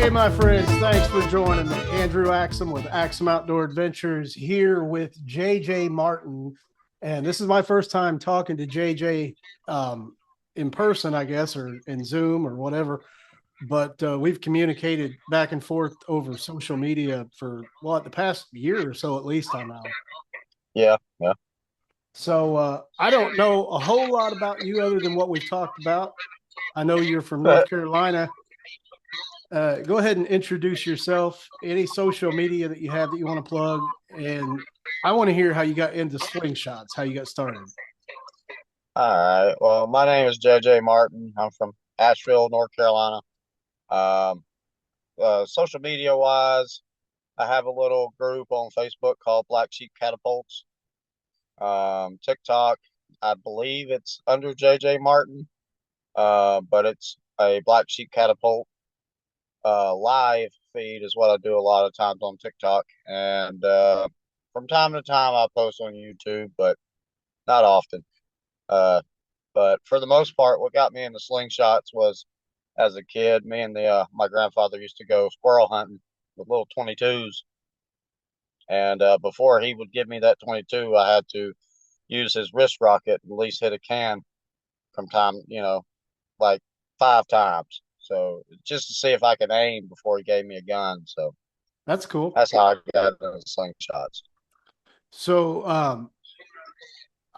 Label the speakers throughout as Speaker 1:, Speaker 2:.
Speaker 1: Hey, my friends, thanks for joining me. Andrew Axum with Axum Outdoor Adventures here with Jay Jai Marten. And this is my first time talking to Jay Jai in person, I guess, or in Zoom or whatever. But we've communicated back and forth over social media for, the past year or so, at least I know.
Speaker 2: Yeah.
Speaker 1: So I don't know a whole lot about you other than what we've talked about. I know you're from North
Speaker 2: But
Speaker 1: Carolina. Go ahead and introduce yourself, any social media that you have that you want to plug. And I want to hear how you got into slingshots, how you got started.
Speaker 2: all right. Well, my name is Jay Jai Marten. I'm from Asheville, North Carolina. Um, Social media wise, I have a little group on Facebook called Blacksheep Catapults. TikTok, I believe it's under Jay Jai Marten, but it's a Black Sheep Catapult live feed is what I do a lot of times on TikTok. And from time to time, I post on YouTube, but not often. Uh, But for the most part, what got me into slingshots was as a kid, me and the my grandfather used to go squirrel hunting with little 22s. And before he would give me that 22, I had to use his wrist rocket and at least hit a can from time, like 5 times. So just to see if I could aim before he gave me a gun. So
Speaker 1: That's cool.
Speaker 2: that's how I got into slingshots.
Speaker 1: So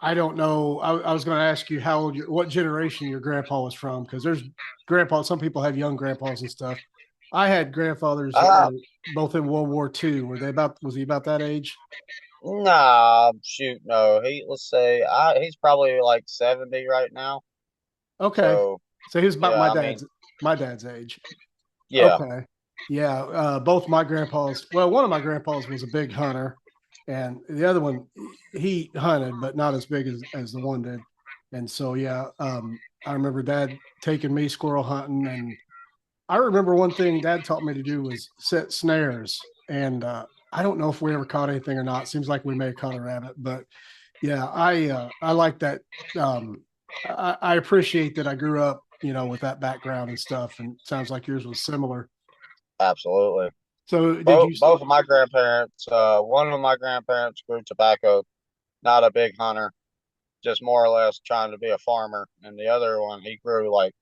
Speaker 1: I don't know. I was going to ask you how old, what generation your grandpa was from, because there's grandpa. Some people have young grandpas and stuff. I had grandfathers that
Speaker 2: Uh,
Speaker 1: were both in World War II. Were they about? Was he about that age?
Speaker 2: nah, shoot, no. Let's say, he's probably like 70 right now.
Speaker 1: Okay,
Speaker 2: So
Speaker 1: so he was about
Speaker 2: yeah, I mean,
Speaker 1: my dad's age.
Speaker 2: yeah.
Speaker 1: Okay. Yeah. Both my grandpas, well, one of my grandpas was a big hunter, and the other one, he hunted, but not as big as the one did. And so, yeah, I remember dad taking me squirrel hunting. And I remember one thing dad taught me to do was set snares. And I don't know if we ever caught anything or not. Seems like we may have caught a rabbit, but yeah, I like that. Um, I appreciate that I grew up, with that background and stuff. And sounds like yours was similar.
Speaker 2: Absolutely.
Speaker 1: So did
Speaker 2: Both
Speaker 1: you?
Speaker 2: both of my grandparents, one of my grandparents grew tobacco, not a big hunter, just more or less trying to be a farmer, and the other one he grew like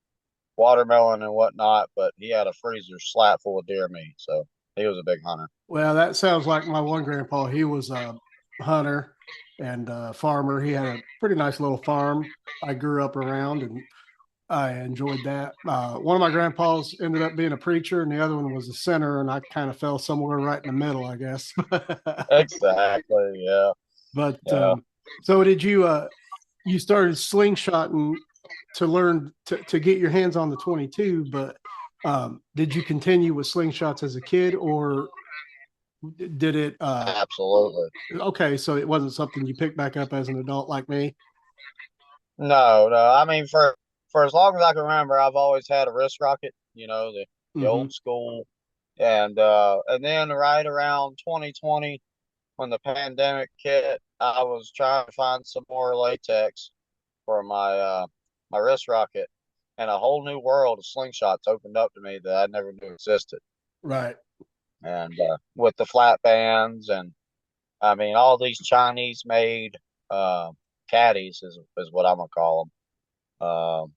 Speaker 2: watermelon and whatnot, but he had a freezer slap full of deer meat, so he was a big hunter.
Speaker 1: Well, that sounds like my one grandpa. He was a hunter and a farmer. He had a pretty nice little farm I grew up around, and I enjoyed that. One of my grandpas ended up being a preacher, and the other one was a sinner, and I kind of fell somewhere right in the middle, I guess.
Speaker 2: Exactly. Yeah.
Speaker 1: But
Speaker 2: Yeah.
Speaker 1: so did you? You started slingshotting to learn to get your hands on the 22, but did you continue with slingshots as a kid, or did it?
Speaker 2: Absolutely.
Speaker 1: Okay, so it wasn't something you picked back up as an adult like me.
Speaker 2: No. I mean, for as long as I can remember, I've always had a wrist rocket. The
Speaker 1: Hmm.
Speaker 2: old school, and then right around 2020, when the pandemic hit, I was trying to find some more latex for my wrist rocket, and a whole new world of slingshots opened up to me that I never knew existed.
Speaker 1: Right.
Speaker 2: And with the flat bands, and I mean all these Chinese made uh, caddies is what I'm gonna call them.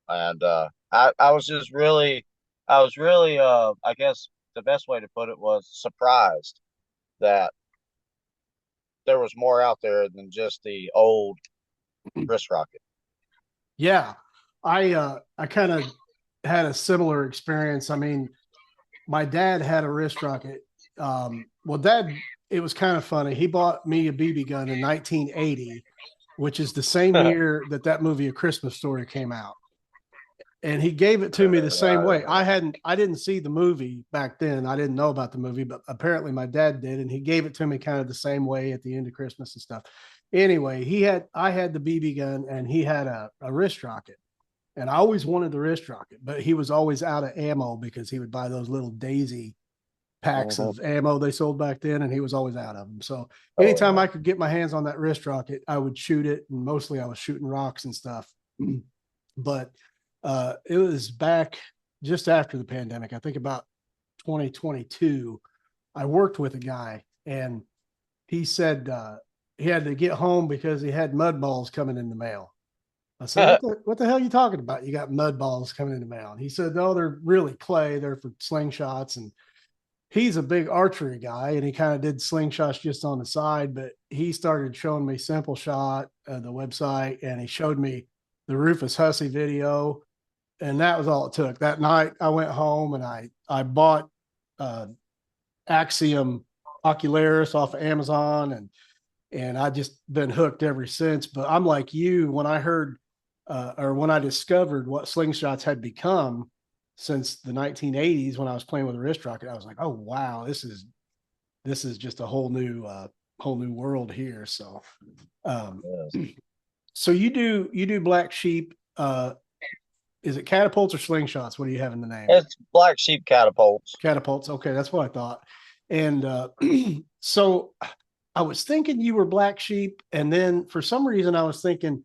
Speaker 2: And I was just really, I was really, I guess the best way to put it was surprised that there was more out there than just the old wrist rocket.
Speaker 1: Yeah. I kind of had a similar experience. I mean, my dad had a wrist rocket. Dad, it was kind of funny. He bought me a BB gun in 1980, which is the same year that that movie A Christmas Story came out. And he gave it to me the same way. I didn't see the movie back then. I didn't know about the movie, but apparently my dad did, and he gave it to me kind of the same way at the end of Christmas and stuff. Anyway, I had the BB gun, and he had a wrist rocket. And I always wanted the wrist rocket, but he was always out of ammo because he would buy those little daisy packs
Speaker 2: Mhm.
Speaker 1: of ammo they sold back then, and he was always out of them. So
Speaker 2: Oh
Speaker 1: anytime
Speaker 2: yeah.
Speaker 1: I could get my hands on that wrist rocket, I would shoot it, and mostly I was shooting rocks and stuff. But it was back just after the pandemic. I think about 2022, I worked with a guy, and he said he had to get home because he had mud balls coming in the mail. I said, what the hell are you talking about? You got mud balls coming in the mail. And he said, no, they're really clay. They're for slingshots. And he's a big archery guy, and he kind of did slingshots just on the side, but he started showing me Simple Shot, the website, and he showed me the Rufus Hussey video. And that was all it took. That night I went home and I bought Axiom Ocularis off of Amazon, and I just been hooked ever since. But I'm like you, when I heard or when I discovered what slingshots had become since the 1980s when I was playing with a wrist rocket, I was like, oh wow, this is just a whole new world here. So
Speaker 2: Yes.
Speaker 1: so you do Black Sheep, is it catapults or slingshots? What do you have in the name?
Speaker 2: It's Blacksheep Catapults.
Speaker 1: Catapults. Okay, that's what I thought. And so I was thinking you were Black Sheep, and then for some reason I was thinking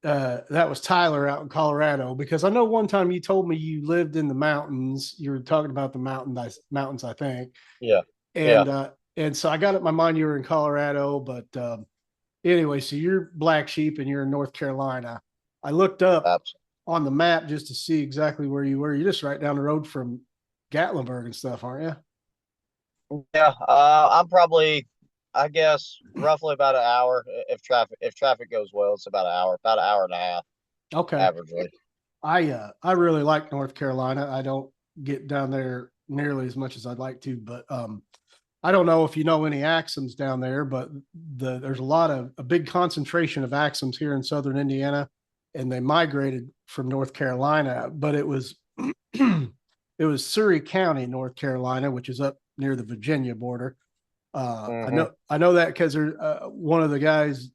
Speaker 1: that was Tyler out in Colorado, because I know one time you told me you lived in the mountains. You were talking about the mountains, I think.
Speaker 2: Yeah. Yeah.
Speaker 1: And so I got it in my mind you were in Colorado, but anyway, so you're Black Sheep and you're in North Carolina. I looked up
Speaker 2: Absolutely.
Speaker 1: on the map just to see exactly where you were. You're just right down the road from Gatlinburg and stuff, aren't you?
Speaker 2: Yeah. I'm probably, I guess, roughly about an hour if traffic goes well. It's about an hour and a half
Speaker 1: Okay.
Speaker 2: averagely.
Speaker 1: I really like North Carolina. I don't get down there nearly as much as I'd like to, but I don't know if you know any Axums down there, but there's a big concentration of Axums here in southern Indiana, and they migrated from North Carolina, but it was it was Surrey County, North Carolina, which is up near the Virginia border.
Speaker 2: Hmm.
Speaker 1: I know that because one of the guys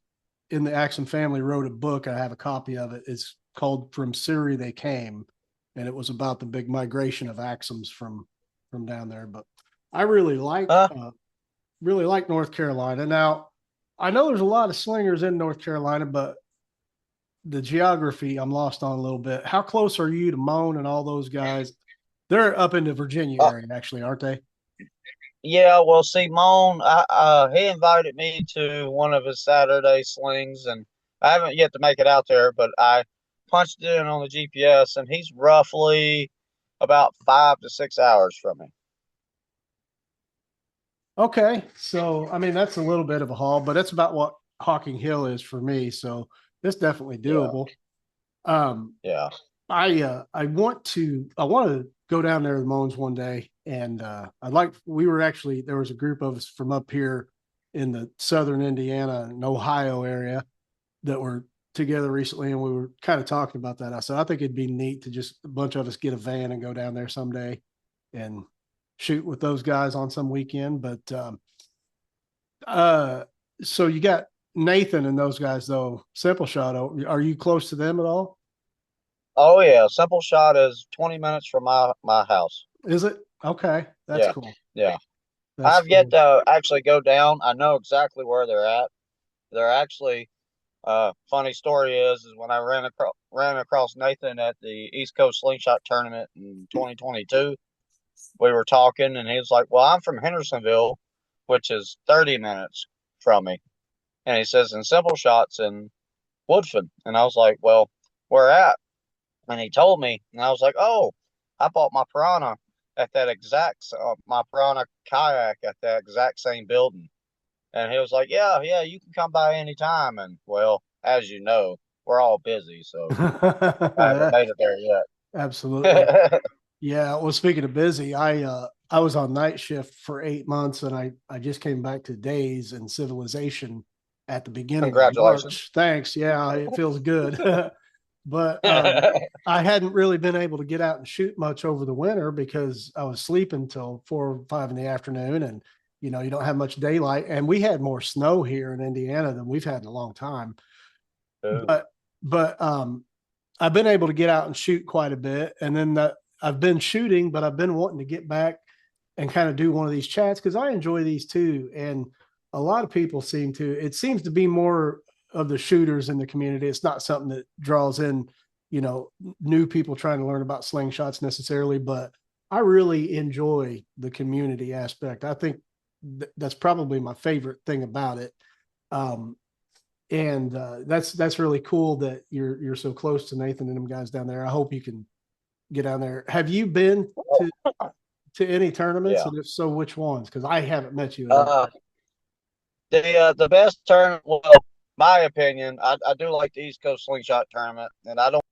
Speaker 1: in the Axum family wrote a book. I have a copy of it. It's called "From Surrey They Came," and it was about the big migration of Axums from down there. But I
Speaker 2: Uh,
Speaker 1: really like North Carolina. Now, I know there's a lot of slingers in North Carolina, but the geography I'm lost on a little bit. How close are you to Moan and all those guys? They're up in the Virginia
Speaker 2: uh,
Speaker 1: area, actually, aren't they?
Speaker 2: yeah. Well, see, Moan, he invited me to one of his Saturday slings, and I haven't yet to make it out there, but I punched it in on the GPS, and he's roughly about 5 to 6 hours from me.
Speaker 1: Okay, so I mean that's a little bit of a haul, but that's about what Hocking Hill is for me. So it's definitely
Speaker 2: Yeah.
Speaker 1: doable. Um,
Speaker 2: Yeah.
Speaker 1: I want to go down there to the Moans one day, and we were actually there was a group of us from up here in the southern Indiana and Ohio area that were together recently, and we were kind of talking about that. I said I think it'd be neat to just a bunch of us get a van and go down there someday and shoot with those guys on some weekend. But uh, so you got Nathan and those guys though. Simple Shot. Are you close to them at all?
Speaker 2: Oh yeah. Simple Shot is 20 minutes from my house.
Speaker 1: Is it? Okay, that's
Speaker 2: Yeah.
Speaker 1: cool.
Speaker 2: Yeah.
Speaker 1: That's
Speaker 2: I've yet
Speaker 1: cool.
Speaker 2: to actually go down. I know exactly where they're at. They're actually funny story is when I ran across Nathan at the East Coast Slingshot tournament in 2022. We were talking, and he was like, "Well, I'm from Hendersonville, which is 30 minutes from me," and he says, "And Simple Shots in Woodfin," and I was like, "Well, where at?" And he told me, and I was like, "Oh, I bought my Piranha kayak at that exact same building." And he was like, "Yeah, yeah, you can come by anytime." And well, as you know, we're all busy, so I haven't made it there
Speaker 1: Absolutely.
Speaker 2: yet.
Speaker 1: Yeah. Well, speaking of busy, I was on night shift for 8 months, and I just came back to days and civilization at the beginning of
Speaker 2: Congratulations.
Speaker 1: March. Thanks. Yeah, it feels good. But I hadn't really been able to get out and shoot much over the winter because I was sleeping till 4 or 5 in the afternoon, and you don't have much daylight. And we had more snow here in Indiana than we've had in a long time.
Speaker 2: Ooh.
Speaker 1: But I've been able to get out and shoot quite a bit, and then I've been shooting, but I've been wanting to get back and kind of do one of these chats because I enjoy these too. And a lot of people it seems to be more of the shooters in the community. It's not something that draws in, new people trying to learn about slingshots necessarily, but I really enjoy the community aspect. I think that's probably my favorite thing about it. Um, and that's really cool that you're so close to Nathan and them guys down there. I hope you can get down there. Have you been to any tournaments?
Speaker 2: Yeah.
Speaker 1: And if so, which ones? Because I haven't met you at any.
Speaker 2: Uh, the best tournament, well, my opinion, I do like the East Coast Slingshot tournament, and I don't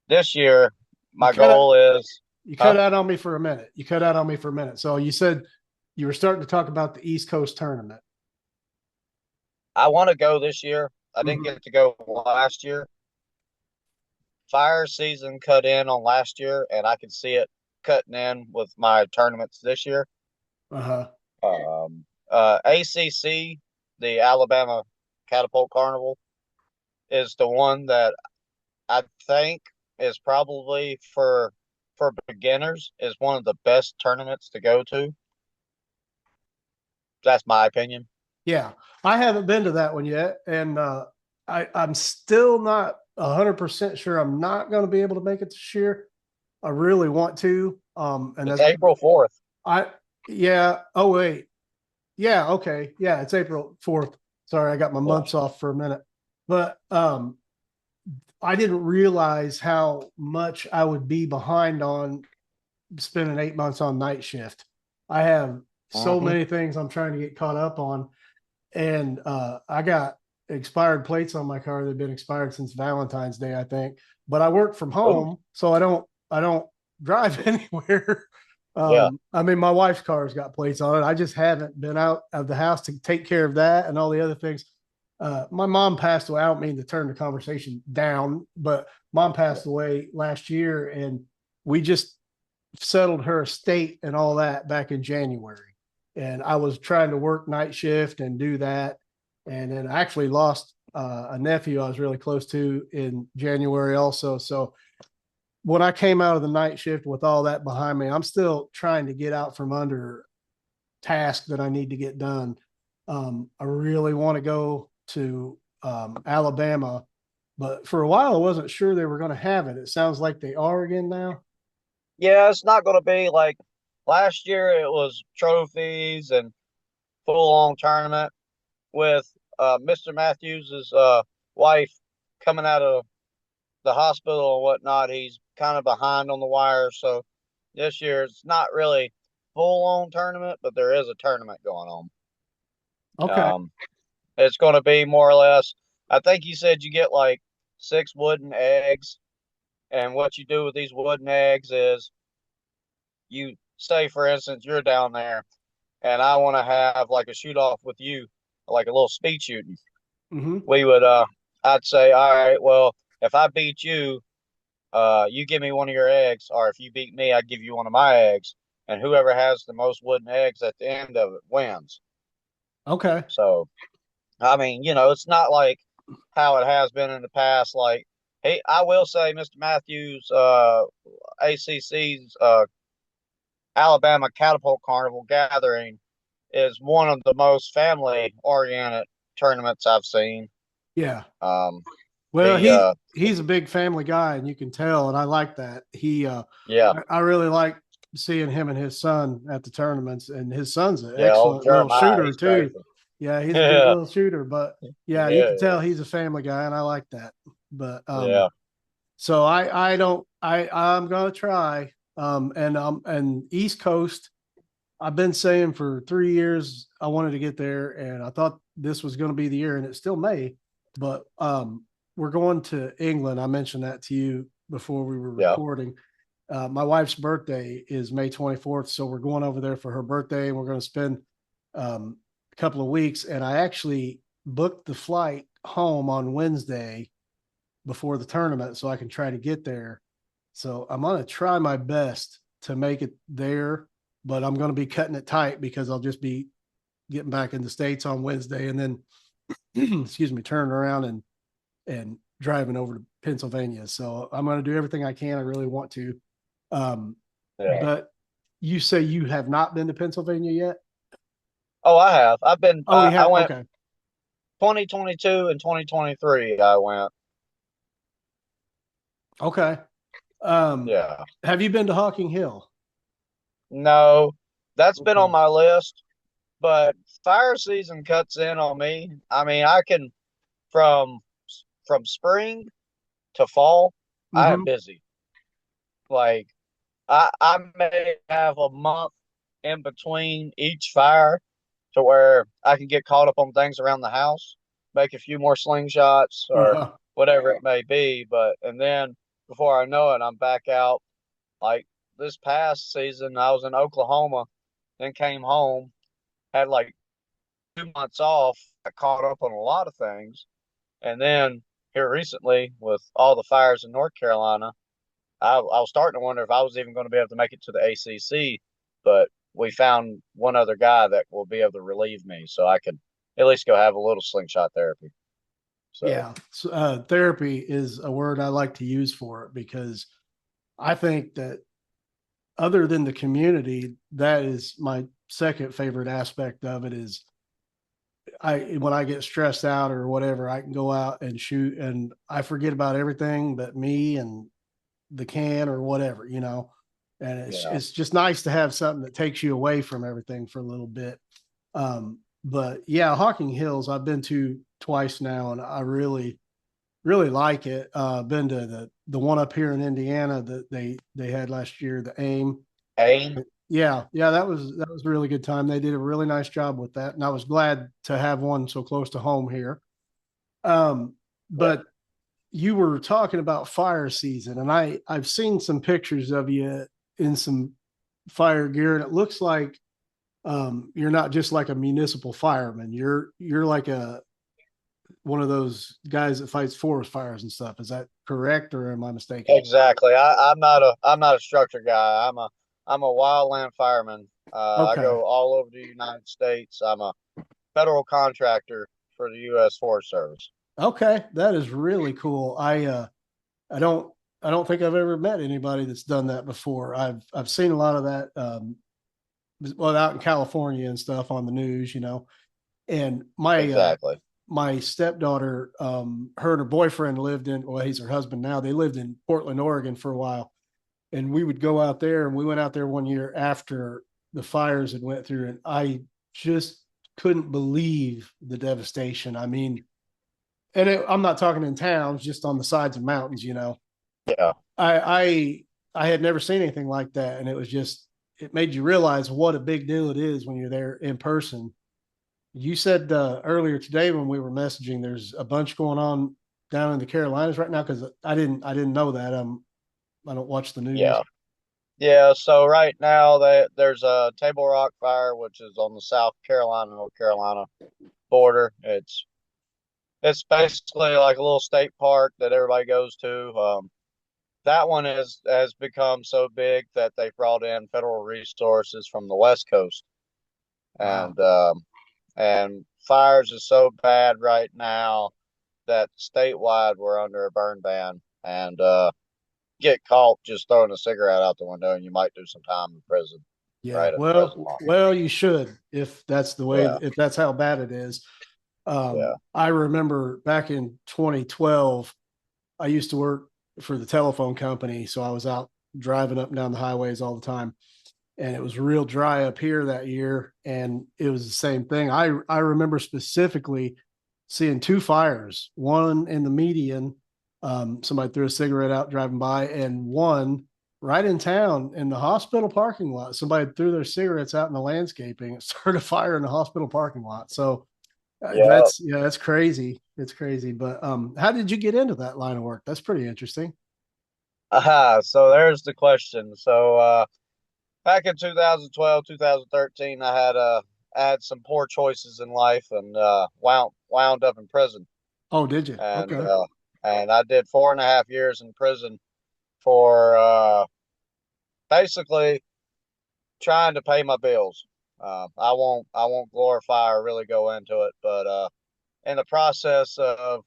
Speaker 2: this year.
Speaker 1: You
Speaker 2: My
Speaker 1: cut out.
Speaker 2: goal is,
Speaker 1: You cut
Speaker 2: huh?
Speaker 1: out on me for a minute. You cut out on me for a minute. So you said you were starting to talk about the East Coast tournament.
Speaker 2: I want to go this year. I didn't
Speaker 1: Mm-hmm.
Speaker 2: get to go last year. Fire season cut in on last year, and I can see it cutting in with my tournaments this year.
Speaker 1: Uh huh.
Speaker 2: ACC, the Alabama Catapult Carnival, is the one that I think is probably for beginners is one of the best tournaments to go to. That's my opinion.
Speaker 1: Yeah, I haven't been to that one yet, and I'm still not 100% sure I'm not going to be able to make it this year. I really want to, and
Speaker 2: It's
Speaker 1: that's
Speaker 2: April 4th.
Speaker 1: I yeah. Oh wait, yeah. Okay, yeah. It's April 4th. Sorry, I got my
Speaker 2: Yeah.
Speaker 1: months off for a minute, but I didn't realize how much I would be behind on spending 8 months on night shift. I have so
Speaker 2: Mm-hmm.
Speaker 1: many things I'm trying to get caught up on, and I got expired plates on my car that have been expired since Valentine's Day, I think. But I work from
Speaker 2: Ooh,
Speaker 1: home, so I don't drive anywhere.
Speaker 2: yeah.
Speaker 1: I mean, my wife's car's got plates on it. I just haven't been out of the house to take care of that and all the other things. My mom passed away. I don't mean to turn the conversation down, but mom passed away last year, and we just settled her estate and all that back in January. And I was trying to work night shift and do that. And then I actually lost a nephew I was really close to in January also. So when I came out of the night shift with all that behind me, I'm still trying to get out from under tasks that I need to get done. I really want to go to Alabama, but for a while I wasn't sure they were going to have it. It sounds like they are again now.
Speaker 2: Yeah, it's not going to be like last year. It was trophies and full on tournament with Mr. Matthews' wife coming out of the hospital and whatnot. He's kind of behind on the wire. So this year it's not really full on tournament, but there is a tournament going on.
Speaker 1: Okay.
Speaker 2: Um, it's going to be more or less. I think you said you get like 6 wooden eggs, and what you do with these wooden eggs is you say, for instance, you're down there, and I want to have like a shoot off with you, like a little speed shooting.
Speaker 1: Mm-hmm.
Speaker 2: We would, I'd say, all right, well, if I beat you, you give me one of your eggs, or if you beat me, I give you one of my eggs, and whoever has the most wooden eggs at the end of it wins.
Speaker 1: Okay.
Speaker 2: So I mean, it's not like how it has been in the past. Like, hey, I will say, Mr. Matthews, ACC's Alabama Catapult Carnival Gathering is one of the most family-oriented tournaments I've seen.
Speaker 1: Yeah.
Speaker 2: Um,
Speaker 1: Well,
Speaker 2: the
Speaker 1: he's a big family guy, and you can tell, and I like that.
Speaker 2: Yeah,
Speaker 1: I really like seeing him and his son at the tournaments, and his son's an
Speaker 2: yeah, old
Speaker 1: excellent little
Speaker 2: Jeremiah,
Speaker 1: shooter
Speaker 2: he's
Speaker 1: too.
Speaker 2: crazy.
Speaker 1: Yeah, he's a good
Speaker 2: Yeah,
Speaker 1: little shooter, but yeah, you
Speaker 2: yeah,
Speaker 1: can tell he's a family guy, and I like that. But
Speaker 2: yeah,
Speaker 1: so I don't I'm gonna try. And East Coast, I've been saying for 3 years I wanted to get there, and I thought this was going to be the year, and it still may. But we're going to England. I mentioned that to you before we were
Speaker 2: yeah.
Speaker 1: recording. My wife's birthday is May 24th, so we're going over there for her birthday, and we're going to spend a couple of weeks. And I actually booked the flight home on Wednesday before the tournament, so I can try to get there. So I'm going to try my best to make it there, but I'm going to be cutting it tight because I'll just be getting back in the States on Wednesday and then, excuse me, turning around and driving over to Pennsylvania. So I'm going to do everything I can. I really want to. Um,
Speaker 2: Yeah.
Speaker 1: but you say you have not been to Pennsylvania yet?
Speaker 2: Oh, I have. I've been.
Speaker 1: Oh, you
Speaker 2: I
Speaker 1: have?
Speaker 2: went
Speaker 1: Okay.
Speaker 2: 2022 and 2023. I went.
Speaker 1: Okay. Um,
Speaker 2: Yeah.
Speaker 1: have you been to Hocking Hill?
Speaker 2: No, that's been on
Speaker 1: Okay.
Speaker 2: my list, but fire season cuts in on me. I mean, I can from from spring to fall, I am
Speaker 1: Mm-hmm.
Speaker 2: busy. Like I may have a month in between each fire to where I can get caught up on things around the house, make a few more slingshots or
Speaker 1: Uh-huh.
Speaker 2: whatever it may be. But and then before I know it, I'm back out. Like this past season, I was in Oklahoma, then came home, had like 2 months off, got caught up on a lot of things, and then here recently with all the fires in North Carolina, I was starting to wonder if I was even going to be able to make it to the ACC, but we found one other guy that will be able to relieve me, so I can at least go have a little slingshot therapy. So
Speaker 1: Yeah. So, therapy is a word I like to use for it because I think that other than the community, that is my second favorite aspect of it is I when I get stressed out or whatever, I can go out and shoot and I forget about everything but me and the can or whatever, you know. And
Speaker 2: yeah,
Speaker 1: it's just nice to have something that takes you away from everything for a little bit. But yeah, Hocking Hills I've been to twice now, and I really like it. Been to the one up here in Indiana that they had last year, the AIM.
Speaker 2: aim,
Speaker 1: Yeah, yeah, that was a really good time. They did a really nice job with that, and I was glad to have one so close to home here. Um,
Speaker 2: yeah,
Speaker 1: but you were talking about fire season, and I've seen some pictures of you in some fire gear, and it looks like you're not just like a municipal fireman. You're like a one of those guys that fights forest fires and stuff. Is that correct, or am I mistaken?
Speaker 2: exactly. I'm not a structure guy. I'm a wildland fireman. I
Speaker 1: Okay,
Speaker 2: go all over the United States. I'm a federal contractor for the U.S. Forest Service.
Speaker 1: okay, that is really cool. I don't I don't think I've ever met anybody that's done that before. I've seen a lot of that well out in California and stuff on the news, you know. And
Speaker 2: Exactly.
Speaker 1: my stepdaughter, her and her boyfriend lived in, well, he's her husband now. They lived in Portland, Oregon for a while. And we would go out there, and we went out there one year after the fires had went through, and I just couldn't believe the devastation. I mean, I'm not talking in towns, just on the sides of mountains, you know.
Speaker 2: Yeah.
Speaker 1: I I had never seen anything like that, and it made you realize what a big deal it is when you're there in person. You said earlier today when we were messaging, there's a bunch going on down in the Carolinas right now because I didn't know that. I don't watch the news.
Speaker 2: Yeah. Yeah, so right now there's a Table Rock fire, which is on the South Carolina, North Carolina border. It's basically like a little state park that everybody goes to. That one has become so big that they brought in federal resources from the West Coast,
Speaker 1: Wow.
Speaker 2: and fires is so bad right now that statewide we're under a burn ban, and get caught just throwing a cigarette out the window, and you might do some time in prison,
Speaker 1: Yeah.
Speaker 2: right in the prison
Speaker 1: Well,
Speaker 2: line.
Speaker 1: well, you should if that's the way
Speaker 2: Yeah,
Speaker 1: if that's how bad it is.
Speaker 2: yeah,
Speaker 1: I remember back in 2012, I used to work for the telephone company, so I was out driving up and down the highways all the time, and it was real dry up here that year, and it was the same thing. I remember specifically seeing two fires, one in the median, somebody threw a cigarette out driving by, and one right in town in the hospital parking lot. Somebody threw their cigarettes out in the landscaping. It started a fire in the hospital parking lot. So
Speaker 2: yeah.
Speaker 1: that's crazy. It's crazy. But how did you get into that line of work? That's pretty interesting.
Speaker 2: Aha, so there's the question. So back in 2012, 2013, I had some poor choices in life and wound up in prison.
Speaker 1: Oh, did you?
Speaker 2: And
Speaker 1: Okay.
Speaker 2: I did 4.5 years in prison for basically trying to pay my bills. I won't glorify or really go into it, but in the process of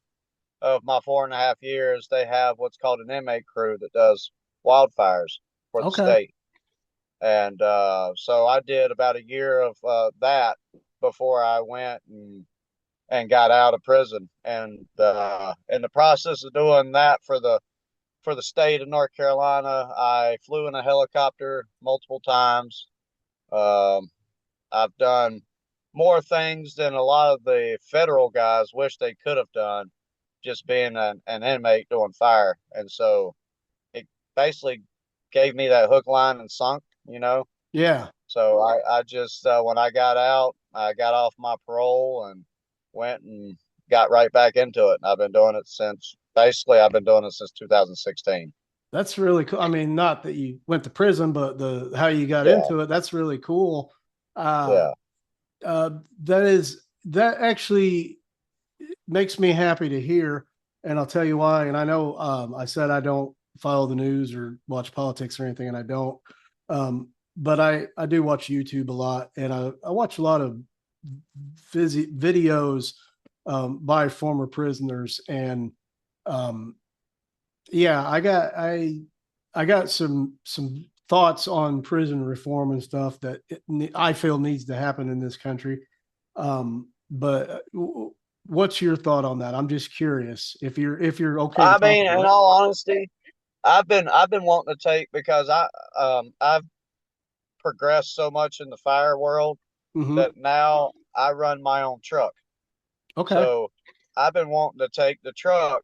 Speaker 2: my 4.5 years, they have what's called an inmate crew that does wildfires for the
Speaker 1: Okay.
Speaker 2: state. And so I did about a year of that before I went and got out of prison. And in the process of doing that for the state of North Carolina. I flew in a helicopter multiple times. Um, I've done more things than a lot of the federal guys wish they could have done, just being an inmate doing fire. And so it basically gave me that hook, line, and sunk, you know.
Speaker 1: Yeah.
Speaker 2: So I just when I got out, I got off my parole and went and got right back into it. And I've been doing it since basically I've been doing it since 2016.
Speaker 1: That's really cool. I mean, not that you went to prison, but the how you got
Speaker 2: Yeah,
Speaker 1: into it, that's really cool. Uh,
Speaker 2: yeah.
Speaker 1: that actually makes me happy to hear, and I'll tell you why. And I know I said I don't follow the news or watch politics or anything, and I don't. But I do watch YouTube a lot, and I watch a lot of videos by former prisoners, and um, yeah, I got some thoughts on prison reform and stuff that I feel needs to happen in this country. But what's your thought on that? I'm just curious if you're okay to
Speaker 2: I
Speaker 1: talk
Speaker 2: mean, in
Speaker 1: about
Speaker 2: all honesty, I've been wanting to take because I've progressed so much in the fire world
Speaker 1: it.
Speaker 2: that now I run my own truck.
Speaker 1: Okay.
Speaker 2: So I've been wanting to take the truck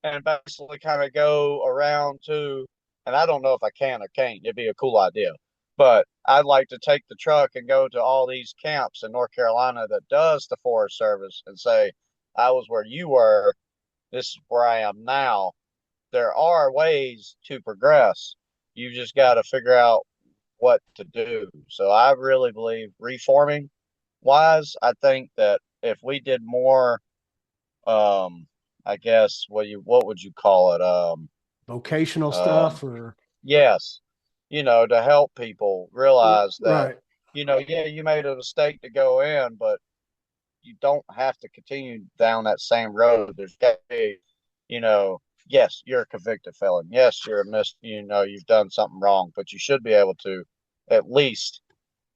Speaker 2: and basically kind of go around to, and I don't know if I can or can't. It'd be a cool idea, but I'd like to take the truck and go to all these camps in North Carolina that does the Forest Service and say, I was where you were. This is where I am now. There are ways to progress. You just got to figure out what to do. So I really believe reforming wise, I think that if we did more, um, I guess what would you call it?
Speaker 1: Vocational
Speaker 2: Um,
Speaker 1: stuff or
Speaker 2: yes, to help people realize that,
Speaker 1: right.
Speaker 2: yeah, you made a mistake to go in, but you don't have to continue down that same road. There's got to be, yes, you're a convicted felon. Yes, you've done something wrong, but you should be able to at least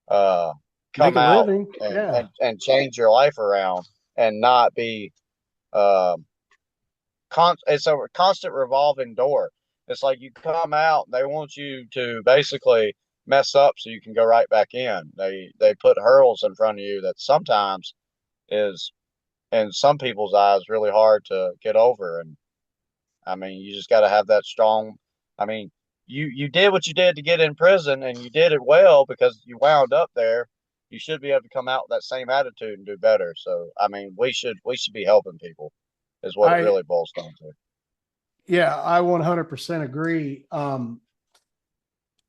Speaker 2: uh,
Speaker 1: Make
Speaker 2: come
Speaker 1: a
Speaker 2: out
Speaker 1: living.
Speaker 2: and,
Speaker 1: Yeah.
Speaker 2: and, and change your life around and not be um, it's a constant revolving door. It's like you come out, they want you to basically mess up so you can go right back in. They put hurdles in front of you that sometimes is in some people's eyes really hard to get over. And I mean, you just got to have that strong. I mean, you did what you did to get in prison, and you did it well because you wound up there. You should be able to come out with that same attitude and do better. So I mean, we should be helping people, is what it
Speaker 1: I
Speaker 2: really boils down to.
Speaker 1: yeah, I 100% agree.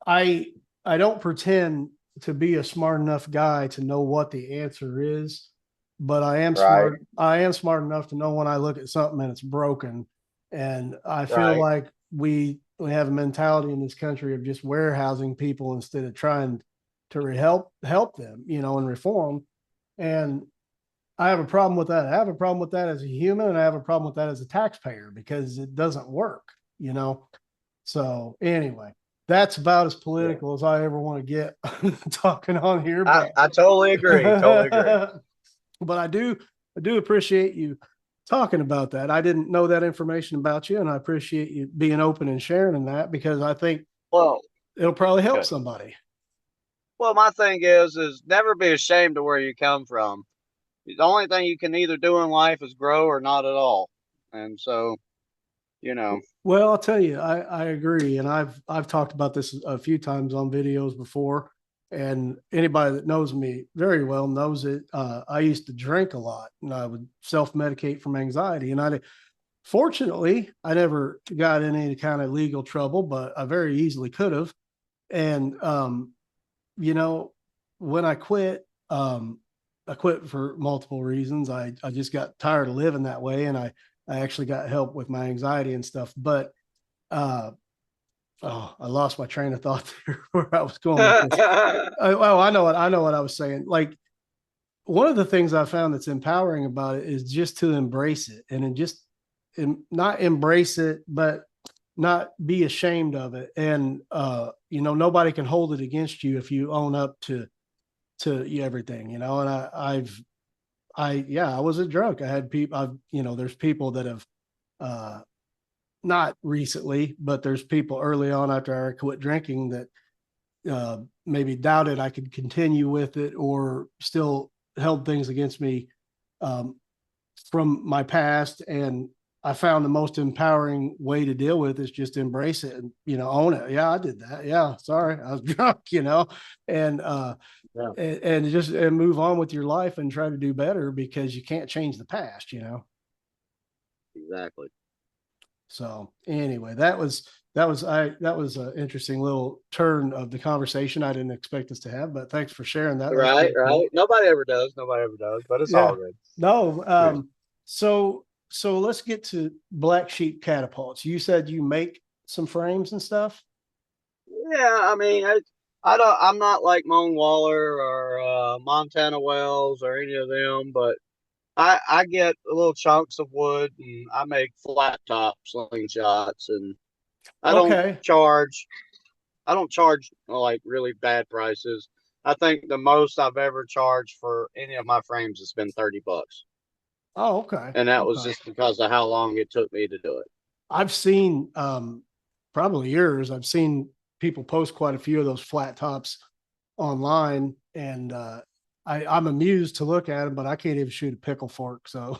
Speaker 1: I I don't pretend to be a smart enough guy to know what the answer is, but
Speaker 2: Right,
Speaker 1: I am smart enough to know when I look at something and it's broken. And I feel
Speaker 2: right.
Speaker 1: like we have a mentality in this country of just warehousing people instead of trying to help them, and reform. And I have a problem with that. I have a problem with that as a human, and I have a problem with that as a taxpayer because it doesn't work. So anyway, that's about as
Speaker 2: Yeah.
Speaker 1: political as I ever want to get talking on here,
Speaker 2: I totally agree. Totally agree.
Speaker 1: but I do appreciate you talking about that. I didn't know that information about you, and I appreciate you being open and sharing in that because I think
Speaker 2: Well,
Speaker 1: it'll probably help
Speaker 2: good.
Speaker 1: somebody.
Speaker 2: Well, my thing is never be ashamed of where you come from. The only thing you can either do in life is grow or not at all. And so, you know,
Speaker 1: Well, I'll tell you, I agree, and I've talked about this a few times on videos before. And anybody that knows me very well knows it. I used to drink a lot, and I would self medicate from anxiety. And fortunately, I never got in any kind of legal trouble, but I very easily could have. And you know, when I quit for multiple reasons. I just got tired of living that way, and I actually got help with my anxiety and stuff. But uh, oh, I lost my train of thought there where I was going with this. Oh, I know what I was saying. Like one of the things I found that's empowering about it is just to embrace it and then just not embrace it, but not be ashamed of it. And nobody can hold it against you if you own up to everything. And I was a drunk. I had people. There's people that have uh, not recently, but there's people early on after I quit drinking that maybe doubted I could continue with it or still held things against me um, from my past. And I found the most empowering way to deal with it is just embrace it and, own it. Yeah, I did that. Yeah, sorry, I was drunk, and
Speaker 3: Yeah,
Speaker 1: and just and move on with your life and try to do better because you can't change the past.
Speaker 3: exactly.
Speaker 1: So anyway, that was an interesting little turn of the conversation. I didn't expect us to have, but thanks for sharing that. That's
Speaker 3: Right,
Speaker 1: pretty
Speaker 3: right.
Speaker 1: cool.
Speaker 3: Nobody ever does. Nobody ever does, but it's all
Speaker 1: Yeah.
Speaker 3: good.
Speaker 1: No. So let's get to Black Sheep Catapults. You said you make some frames and stuff.
Speaker 3: Yeah, I mean, I don't. I'm not like Moan Waller or Montana Wells or any of them, but I get little chunks of wood and I make flat top slingshots, and I don't
Speaker 1: Okay.
Speaker 3: charge. I don't charge like really bad prices. I think the most I've ever charged for any of my frames has been $30,
Speaker 1: Oh, okay.
Speaker 3: and that was
Speaker 1: Okay.
Speaker 3: just because of how long it took me to do it.
Speaker 1: I've seen probably yours. I've seen people post quite a few of those flat tops online, and I'm amused to look at them, but I can't even shoot a pickle fork. So,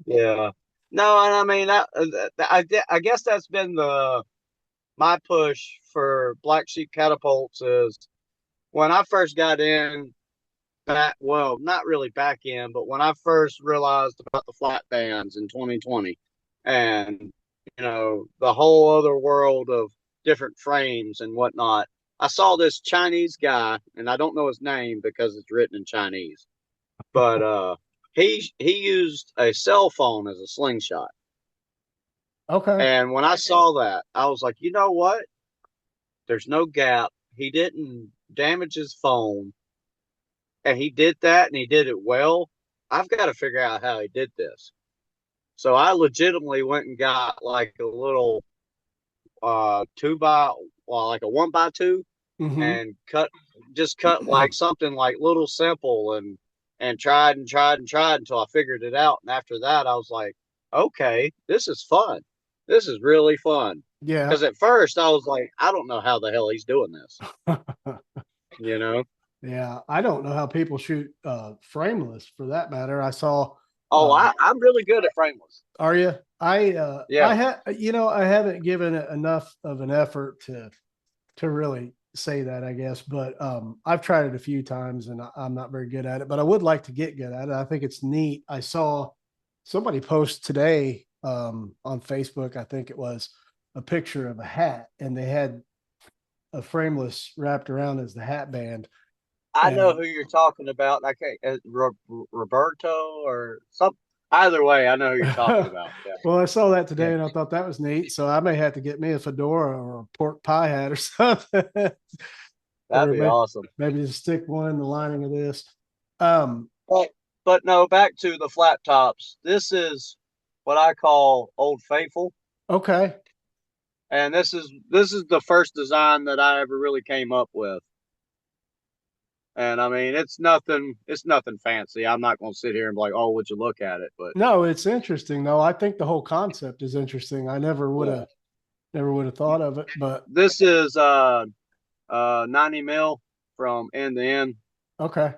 Speaker 3: Yeah. No, and I mean I guess that's been the my push for Black Sheep Catapults is when I first got in back, well, not really back in, but when I first realized about the flat bands in 2020 and, the whole other world of different frames and whatnot, I saw this Chinese guy, and I don't know his name because it's written in Chinese, but he used a cell phone as a slingshot.
Speaker 1: okay.
Speaker 3: And when I saw that, I was like, you know what? There's no gap. He didn't damage his phone, and he did that, and he did it well. I've got to figure out how he did this. So I legitimately went and got like a little two by, well, like a 1x2,
Speaker 1: Mm-hmm.
Speaker 3: and cut like something like little simple, and tried and tried and tried until I figured it out. And after that, I was like, okay, this is fun. This is really fun.
Speaker 1: Yeah.
Speaker 3: Because at first I was like, I don't know how the hell he's doing this. You know?
Speaker 1: Yeah. I don't know how people shoot frameless for that matter. I saw
Speaker 3: Oh,
Speaker 1: um,
Speaker 3: I'm really good at frameless.
Speaker 1: are you? I
Speaker 3: Yeah.
Speaker 1: I haven't given it enough of an effort to really say that, I guess. But I've tried it a few times and I'm not very good at it, but I would like to get good at it. I think it's neat. I saw somebody post today on Facebook, I think it was a picture of a hat, and they had a frameless wrapped around as the hat band.
Speaker 3: I know
Speaker 1: And
Speaker 3: who you're talking about. I can't, Roberto or some. Either way, I know who you're talking about. Yeah.
Speaker 1: well, I saw that today
Speaker 3: Yeah.
Speaker 1: and I thought that was neat. So I may have to get me a fedora or a pork pie hat or something.
Speaker 3: That'd
Speaker 1: Or
Speaker 3: be awesome.
Speaker 1: maybe just stick one in the lining of this. Um,
Speaker 3: But, but no, back to the flat tops. This is what I call Old Faithful.
Speaker 1: okay.
Speaker 3: And this is the first design that I ever really came up with. And I mean, it's nothing fancy. I'm not going to sit here and be like, oh, would you look at it? But
Speaker 1: No, it's interesting though. I think the whole concept is interesting. I
Speaker 3: yeah,
Speaker 1: never would have thought of it, but
Speaker 3: this is 90 mil from end to end,
Speaker 1: okay.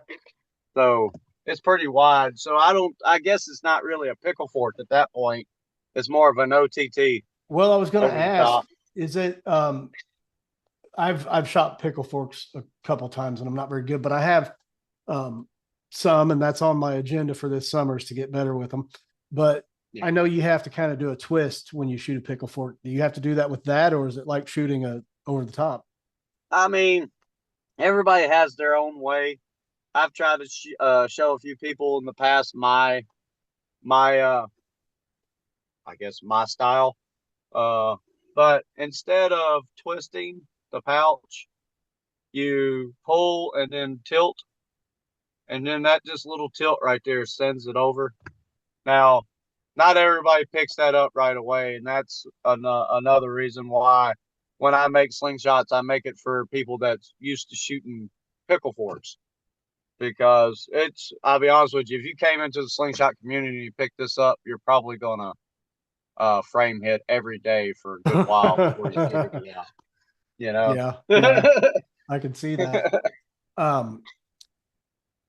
Speaker 3: so it's pretty wide. So I guess it's not really a pickle fork at that point. It's more of an OTT
Speaker 1: Well, I was going to
Speaker 3: over the
Speaker 1: ask,
Speaker 3: top.
Speaker 1: is it I've shot pickle forks a couple times and I'm not very good, but I have um, some, and that's on my agenda for this summer is to get better with them. But
Speaker 3: Yeah.
Speaker 1: I know you have to kind of do a twist when you shoot a pickle fork. Do you have to do that with that, or is it like shooting a over the top?
Speaker 3: I mean, everybody has their own way. I've tried to show a few people in the past my I guess my style. Uh, but instead of twisting the pouch, you pull and then tilt, and then that just little tilt right there sends it over. Now, not everybody picks that up right away, and that's another reason why when I make slingshots, I make it for people that's used to shooting pickle forks. Because I'll be honest with you, if you came into the slingshot community and you picked this up, you're probably gonna frame hit every day for a good while before you figured it out. You know?
Speaker 1: Yeah, I can see that.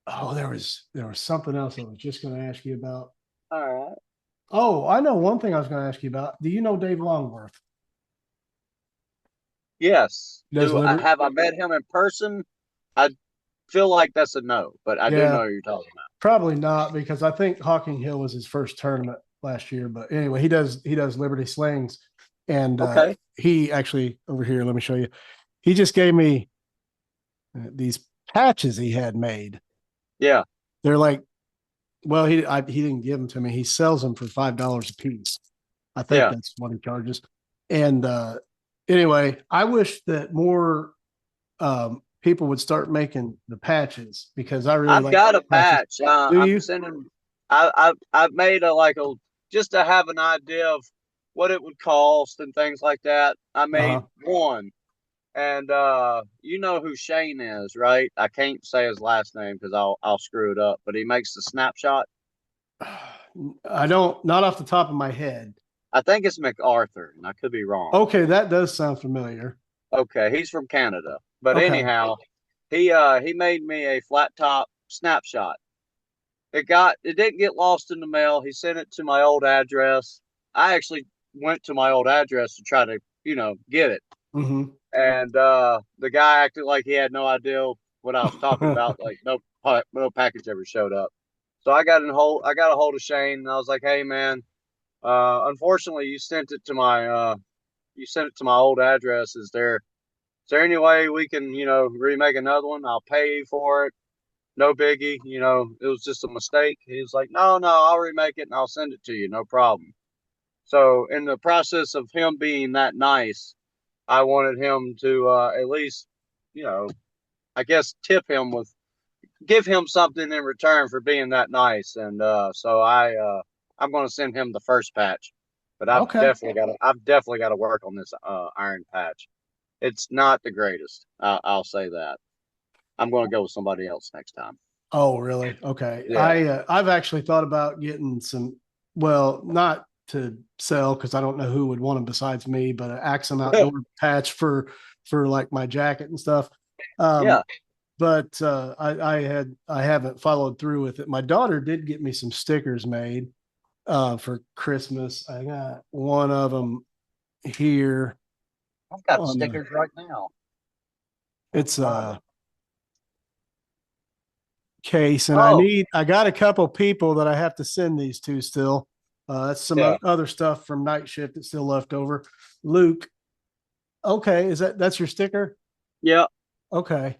Speaker 1: Oh, there was something else I was just going to ask you about.
Speaker 3: All right.
Speaker 1: Oh, I know one thing I was going to ask you about. Do you know Dave Longworth?
Speaker 3: Yes.
Speaker 1: Does Liberty?
Speaker 3: Have I met him in person? I feel like that's a no, but I do
Speaker 1: Yeah,
Speaker 3: know who you're talking about.
Speaker 1: probably not, because I think Hawking Hill was his first tournament last year. But anyway, he does Liberty Slings, and
Speaker 3: Okay.
Speaker 1: he actually over here. Let me show you. He just gave me these patches he had made.
Speaker 3: Yeah.
Speaker 1: They're like, well, he didn't give them to me. He sells them for $5 a piece. I think
Speaker 3: Yeah.
Speaker 1: that's what he charges. And anyway, I wish that more people would start making the patches, because I really
Speaker 3: I've
Speaker 1: like
Speaker 3: got a
Speaker 1: patches.
Speaker 3: patch.
Speaker 1: Do
Speaker 3: I'm
Speaker 1: you?
Speaker 3: sending. I've made a just to have an idea of what it would cost and things like that. I made
Speaker 1: Uh-huh.
Speaker 3: one, and you know who Shane is, right? I can't say his last name because I'll screw it up. But he makes the snapshot.
Speaker 1: I don't, not off the top of my head.
Speaker 3: I think it's MacArthur, and I could be wrong.
Speaker 1: Okay, that does sound familiar.
Speaker 3: Okay, he's from Canada. But
Speaker 1: Okay.
Speaker 3: anyhow, he made me a flat top snapshot. It didn't get lost in the mail. He sent it to my old address. I actually went to my old address to try to, get it.
Speaker 1: Mm-hmm.
Speaker 3: And the guy acted like he had no idea what I was talking about. Like no package ever showed up. So I got a hold of Shane, and I was like, "Hey man, unfortunately you sent it to my old address. Is there any way we can, remake another one? I'll pay you for it. No biggie. It was just a mistake." He was like, "No, no, I'll remake it and I'll send it to you. No problem." So in the process of him being that nice, I wanted him to at least, you know, I guess give him something in return for being that nice. And so I'm going to send him the first patch, but
Speaker 1: Okay.
Speaker 3: I've definitely got to work on this iron patch. It's not the greatest. I'll say that. I'm going to go with somebody else next time.
Speaker 1: Oh, really? Okay.
Speaker 3: Yeah.
Speaker 1: I've actually thought about getting some, well, not to sell, because I don't know who would want them besides me, but an Axum outdoor patch for like my jacket and stuff.
Speaker 3: Yeah.
Speaker 1: But I haven't followed through with it. My daughter did get me some stickers made for Christmas. I got one of them here
Speaker 3: I've got
Speaker 1: on the,
Speaker 3: stickers right now.
Speaker 1: it's a case, and
Speaker 3: Oh,
Speaker 1: I got a couple people that I have to send these to still. That's some
Speaker 3: yeah.
Speaker 1: other stuff from night shift that's still left over. Luke. Okay. That's your sticker?
Speaker 3: Yeah.
Speaker 1: Okay.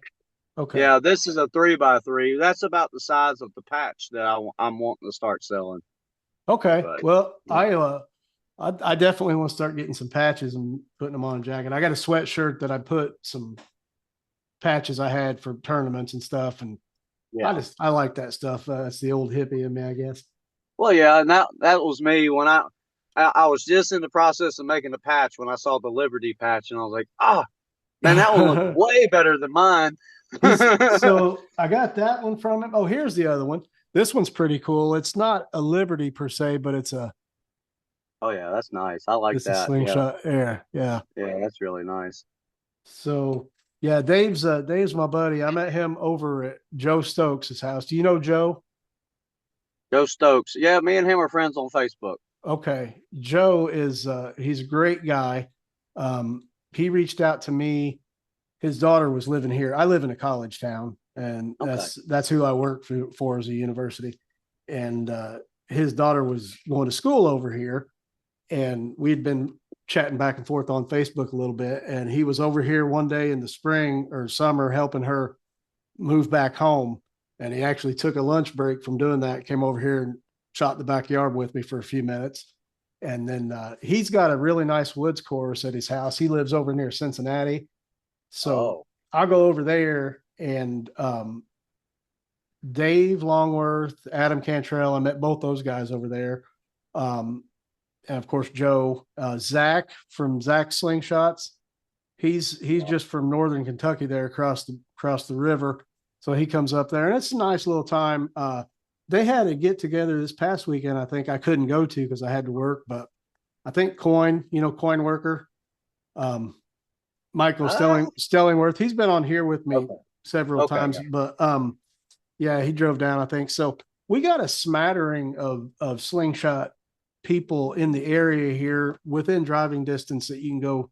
Speaker 1: Okay.
Speaker 3: Yeah. This is a 3x3. That's about the size of the patch that I'm wanting to start selling.
Speaker 1: Okay.
Speaker 3: But
Speaker 1: Well,
Speaker 3: yeah.
Speaker 1: I definitely want to start getting some patches and putting them on a jacket. I got a sweatshirt that I put some patches I had for tournaments and stuff, and
Speaker 3: Yeah.
Speaker 1: I like that stuff. That's the old hippie in me, I guess.
Speaker 3: Well, yeah, and that was me when I was just in the process of making the patch when I saw the Liberty patch, and I was like, man, that one looks way better than mine.
Speaker 1: So I got that one from him. Oh, here's the other one. This one's pretty cool. It's not a Liberty per se, but
Speaker 3: Oh yeah, that's nice. I like
Speaker 1: it's a
Speaker 3: that. Yeah.
Speaker 1: Slingshot air. Yeah.
Speaker 3: Yeah, that's really nice.
Speaker 1: So yeah, Dave's my buddy. I met him over at Joe Stokes' house. Do you know Joe?
Speaker 3: Joe Stokes. Yeah, me and him are friends on Facebook.
Speaker 1: Okay. Joe is he's a great guy. He reached out to me. His daughter was living here. I live in a college town, and
Speaker 3: Okay.
Speaker 1: that's who I work for as a university. And his daughter was going to school over here, and we'd been chatting back and forth on Facebook a little bit. And he was over here one day in the spring or summer helping her move back home. And he actually took a lunch break from doing that, came over here and shot the backyard with me for a few minutes. And then he's got a really nice woods course at his house. He lives over near Cincinnati. So
Speaker 3: Oh,
Speaker 1: I'll go over there, and Dave Longworth, Adam Cantrell, I met both those guys over there. And of course, Joe, Zach from Zach Slingshots. He's just from Northern Kentucky there across the river. So he comes up there, and it's a nice little time. They had a get together this past weekend. I think I couldn't go to because I had to work, but I think Coin, Coin Worker, Michael
Speaker 3: Ah.
Speaker 1: Stellingworth. He's been on here with me
Speaker 3: Okay.
Speaker 1: several
Speaker 3: Okay.
Speaker 1: times, but yeah, he drove down, I think. So we got a smattering of Slingshot people in the area here within driving distance that you can go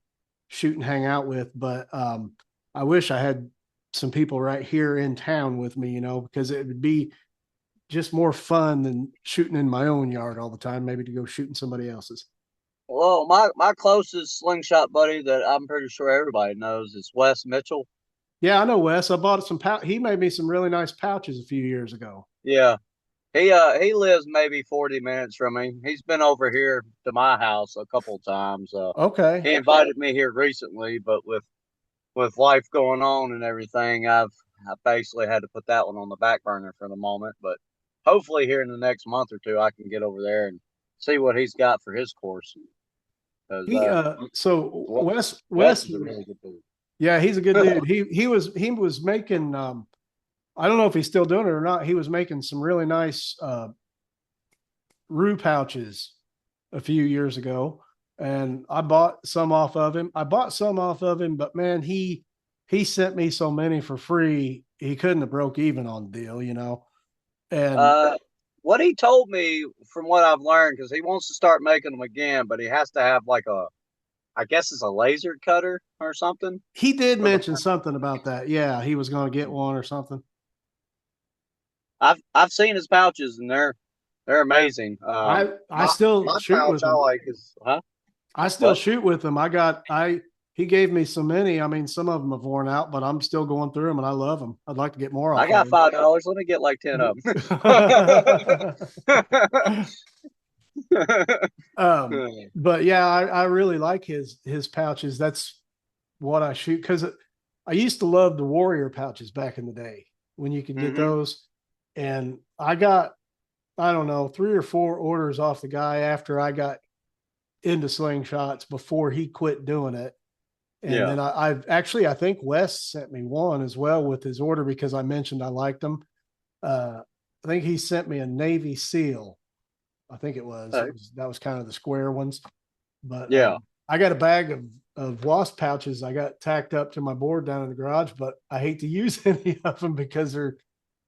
Speaker 1: shoot and hang out with. But I wish I had some people right here in town with me, because it would be just more fun than shooting in my own yard all the time, maybe to go shooting somebody else's.
Speaker 3: Well, my closest slingshot buddy that I'm pretty sure everybody knows is Wes Mitchell.
Speaker 1: Yeah, I know Wes. I bought some he made me some really nice pouches a few years ago.
Speaker 3: Yeah. He lives maybe 40 minutes from me. He's been over here to my house a couple times.
Speaker 1: Okay.
Speaker 3: He invited me here recently, but with life going on and everything, I basically had to put that one on the back burner for the moment. But hopefully, here in the next month or two, I can get over there and see what he's got for his course. Because
Speaker 1: So
Speaker 3: Wes
Speaker 1: Wes,
Speaker 3: is a really good dude.
Speaker 1: yeah, he's a good dude. He was making I don't know if he's still doing it or not. He was making some really nice rue pouches a few years ago, and I bought some off of him. But man, he sent me so many for free. He couldn't have broke even on the deal. And
Speaker 3: What he told me, from what I've learned, because he wants to start making them again, but he has to have like I guess it's a laser cutter or something.
Speaker 1: he did mention something about that. Yeah, he was going to get one or something.
Speaker 3: I've seen his pouches and they're amazing.
Speaker 1: I still
Speaker 2: My
Speaker 1: shoot with
Speaker 2: pouch I
Speaker 1: him.
Speaker 2: like is
Speaker 1: I still
Speaker 2: what?
Speaker 1: shoot with them. He gave me so many. I mean, some of them have worn out, but I'm still going through them and I love them. I'd like to get more
Speaker 3: I
Speaker 1: off
Speaker 3: got
Speaker 1: of
Speaker 3: $5. Let me get like 10 of
Speaker 1: them. But yeah, I really like his pouches. That's what I shoot, because I used to love the Warrior pouches back in the day when you could get those. And I don't know, 3 or 4 orders off the guy after I got into slingshots before he quit doing it. And then I think Wes sent me one as well with his order because I mentioned I liked them. I think he sent me a Navy SEAL. I think it was. That was kind of the square ones. But I got a bag of wasp pouches I got tacked up to my board down in the garage, but I hate to use any of them because they're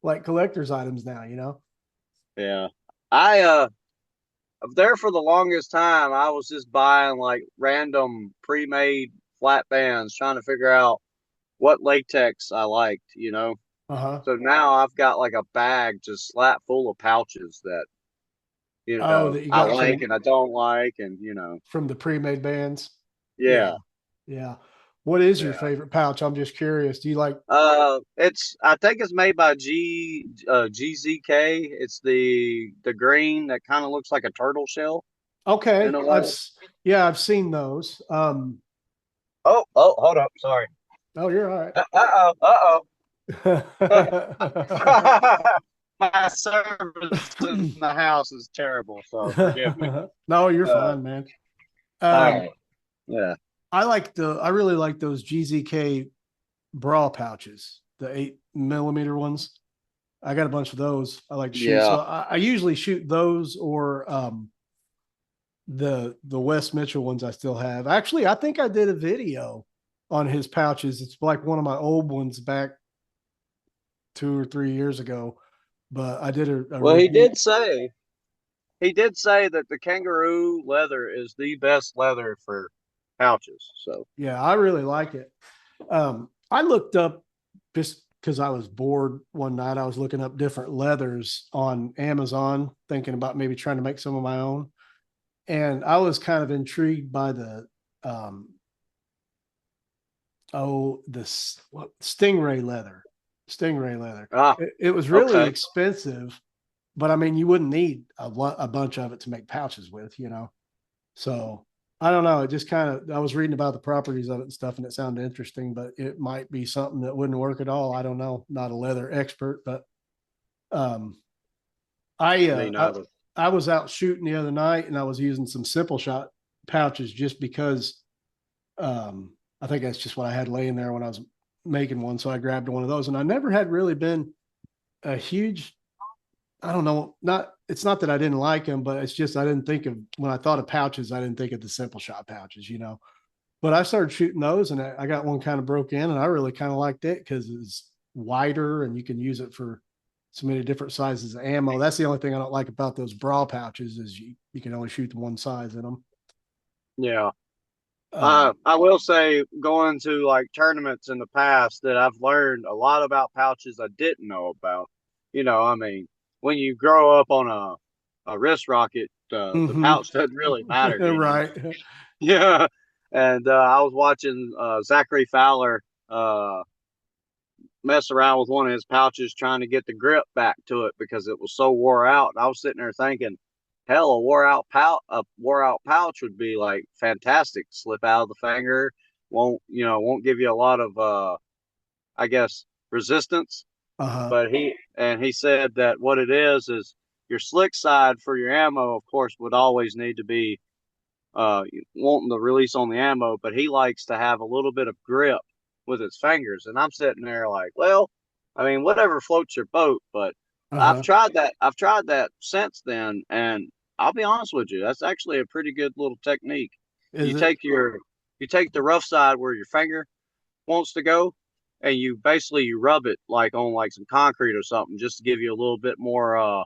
Speaker 1: like collector's items now.
Speaker 3: Yeah. I there for the longest time I was just buying like random pre-made flat bands, trying to figure out what latex I liked.
Speaker 1: Uh-huh.
Speaker 3: So now I've got like a bag just slap full of pouches that
Speaker 1: That you
Speaker 3: I
Speaker 1: got
Speaker 3: like and I don't like, and
Speaker 1: from the pre-made bands.
Speaker 3: yeah.
Speaker 1: Yeah. What is your
Speaker 3: Yeah.
Speaker 1: favorite pouch? I'm just curious. Do you like
Speaker 3: I think it's made by GZK. It's the green that kind of looks like a turtle shell
Speaker 1: Okay.
Speaker 3: in a way.
Speaker 1: I've seen those.
Speaker 3: Oh, hold up. Sorry.
Speaker 1: Oh, you're all
Speaker 3: Uh-oh.
Speaker 1: right.
Speaker 3: My service in the house is terrible, so forgive me.
Speaker 1: No, you're fine, man.
Speaker 3: All right. Yeah.
Speaker 1: I really like those GZK bra pouches, the 8mm ones. I got a bunch of those I like to shoot. So I usually shoot those or the Wes Mitchell ones I still have. Actually, I think I did a video on his pouches. It's like one of my old ones back 2 or 3 years ago. But I did a
Speaker 3: Well,
Speaker 1: review.
Speaker 3: he did say that the kangaroo leather is the best leather for pouches. So
Speaker 1: yeah, I really like it. I looked up, just because I was bored one night, I was looking up different leathers on Amazon, thinking about maybe trying to make some of my own. And I was kind of intrigued by the stingray leather. It was really expensive, but I mean, you wouldn't need a bunch of it to make pouches with. So I don't know. It just I was reading about the properties of it and stuff, and it sounded interesting, but it might be something that wouldn't work at all. I don't know. Not a leather expert, but I was out shooting the other night and I was using some Simple Shot pouches just because I think that's just what I had laying there when I was making one. So I grabbed one of those, and I never had really been a huge I don't know, it's not that I didn't like them, but it's just I didn't think of when I thought of pouches, I didn't think of the Simple Shot pouches, you know. But I started shooting those, and I got one kind of broke in, and I really kind of liked it because it's wider and you can use it for so many different sizes of ammo. That's the only thing I don't like about those bra pouches is you can only shoot the one size in them.
Speaker 3: Yeah.
Speaker 1: Um,
Speaker 3: I will say, going to like tournaments in the past, that I've learned a lot about pouches I didn't know about. I mean, when you grow up on a wrist rocket, the
Speaker 1: mhm.
Speaker 3: pouch doesn't really matter to you.
Speaker 1: Right.
Speaker 3: Yeah. And I was watching Zachary Fowler mess around with one of his pouches trying to get the grip back to it because it was so wore out. And I was sitting there thinking, hell, a wore out pouch would be like fantastic. Slip out of the finger, won't give you a lot of I guess resistance.
Speaker 1: Uh-huh.
Speaker 3: But he said that what it is your slick side for your ammo, of course, would always need to be wanting the release on the ammo, but he likes to have a little bit of grip with his fingers. And I'm sitting there like, well, I mean, whatever floats your boat, but I've
Speaker 1: Uh-huh.
Speaker 3: tried that. I've tried that since then, and I'll be honest with you, that's actually a pretty good little technique. You
Speaker 1: Is it?
Speaker 3: take your you take the rough side where your finger wants to go, and you rub it like on like some concrete or something just to give you a little bit more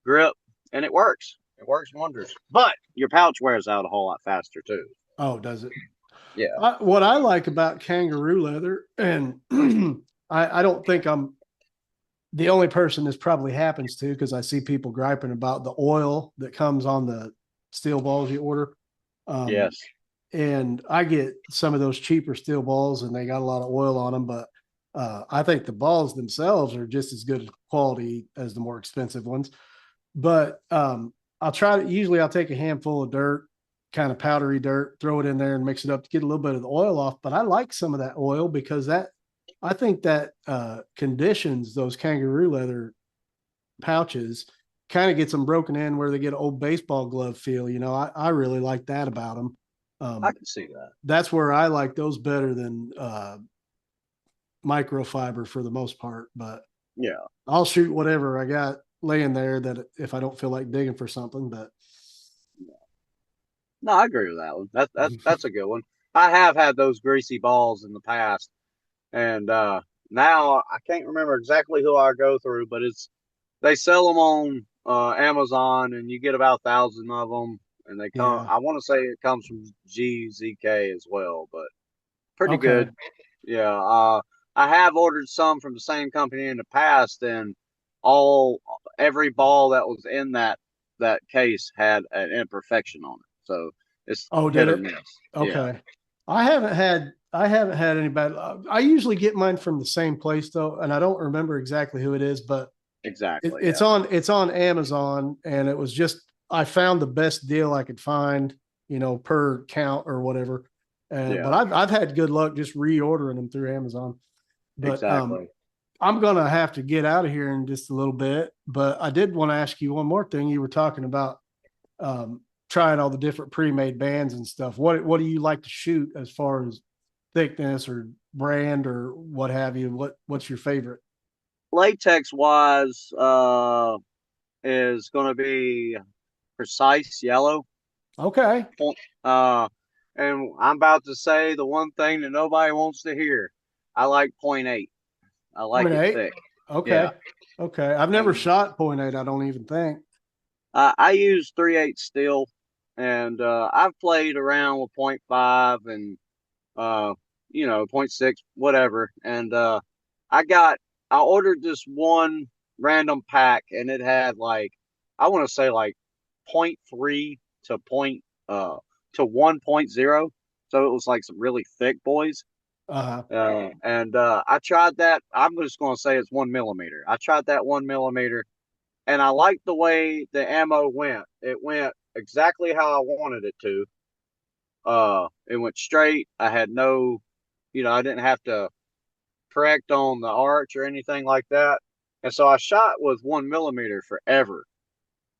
Speaker 3: grip, and it works. It works wonders. But your pouch wears out a whole lot faster too.
Speaker 1: Oh, does it?
Speaker 3: Yeah.
Speaker 1: What I like about kangaroo leather, and I don't think I'm the only person this probably happens to because I see people griping about the oil that comes on the steel balls you order. Um,
Speaker 3: Yes.
Speaker 1: and I get some of those cheaper steel balls and they got a lot of oil on them, but I think the balls themselves are just as good quality as the more expensive ones. But I'll try to, usually I'll take a handful of dirt, kind of powdery dirt, throw it in there and mix it up to get a little bit of the oil off. But I like some of that oil because I think that conditions those kangaroo leather pouches, kind of gets them broken in where they get an old baseball glove feel. I really like that about them.
Speaker 3: I
Speaker 1: Um,
Speaker 3: can see that.
Speaker 1: that's where I like those better than microfiber for the most part. But
Speaker 3: Yeah.
Speaker 1: I'll shoot whatever I got laying there that if I don't feel like digging for something. But
Speaker 3: No, I agree with that one. That's a good one. I have had those greasy balls in the past, and now I can't remember exactly who I go through, but they sell them on Amazon, and you get about 1,000 of them, and they come.
Speaker 1: yeah,
Speaker 3: I want to say it comes from GZK as well, but pretty
Speaker 1: okay.
Speaker 3: good. Yeah, I have ordered some from the same company in the past, and all every ball that was in that case had an imperfection on it. So it's
Speaker 1: Oh,
Speaker 3: hit
Speaker 1: did
Speaker 3: or
Speaker 1: it?
Speaker 3: miss. Yeah,
Speaker 1: Okay. I haven't had any bad. I usually get mine from the same place though, and I don't remember exactly who it is, but
Speaker 3: exactly.
Speaker 1: it's
Speaker 3: Yeah,
Speaker 1: on Amazon, and it was just I found the best deal I could find, per count or whatever. But
Speaker 3: yeah,
Speaker 1: I've had good luck just reordering them through Amazon. But
Speaker 3: exactly.
Speaker 1: I'm gonna have to get out of here in just a little bit. But I did want to ask you one more thing. You were talking about um, trying all the different pre-made bands and stuff. What do you like to shoot as far as thickness or brand or what have you? What's your favorite?
Speaker 3: Latex wise, is going to be precise yellow.
Speaker 1: Okay,
Speaker 3: Uh, and I'm about to say the one thing that nobody wants to hear. I like point .8. I like
Speaker 1: point
Speaker 3: it
Speaker 1: eight.
Speaker 3: thick. Yeah.
Speaker 1: Okay, okay. I've never
Speaker 3: And
Speaker 1: shot point .8. I don't even think.
Speaker 3: I use 3/8 steel, and I've played around with point .5 and uh, point .6, whatever. And I got I ordered this one random pack, and it had like I want to say like point .3 to point to 1.0, so it was like some really thick boys.
Speaker 1: Uh,
Speaker 3: And I tried that. I'm just gonna say it's 1 millimeter. I tried that 1 millimeter, and I liked the way the ammo went. It went exactly how I wanted it to. It went straight. I had no, I didn't have to correct on the arch or anything like that. And so I shot with 1 millimeter forever.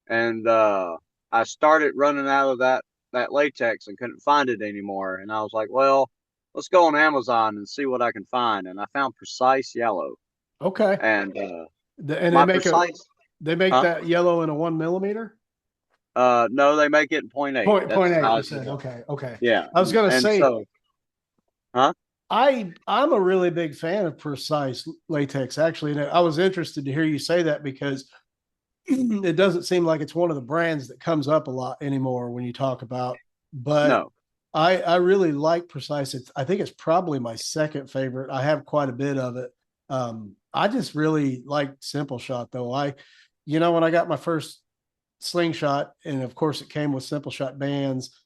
Speaker 3: And I started running out of that latex and couldn't find it anymore. And I was like, well, let's go on Amazon and see what I can find. And I found precise yellow.
Speaker 1: okay.
Speaker 3: And
Speaker 1: And they
Speaker 3: my
Speaker 1: make a
Speaker 3: precise
Speaker 1: They make
Speaker 3: Huh?
Speaker 1: that yellow in a 1 millimeter.
Speaker 3: No, they make it in .8.
Speaker 1: Point
Speaker 3: That's
Speaker 1: point
Speaker 3: the
Speaker 1: eight. You
Speaker 3: size of
Speaker 1: said
Speaker 3: it.
Speaker 1: okay, okay.
Speaker 3: Yeah,
Speaker 1: I was gonna
Speaker 3: and
Speaker 1: say
Speaker 3: so, huh?
Speaker 1: I'm a really big fan of precise latex. Actually, and I was interested to hear you say that because it doesn't seem like it's one of the brands that comes up a lot anymore when you talk about. But
Speaker 3: No,
Speaker 1: I really like precise. I think it's probably my second favorite. I have quite a bit of it. I just really like Simple Shot though. When I got my first Slingshot, and of course it came with Simple Shot bands,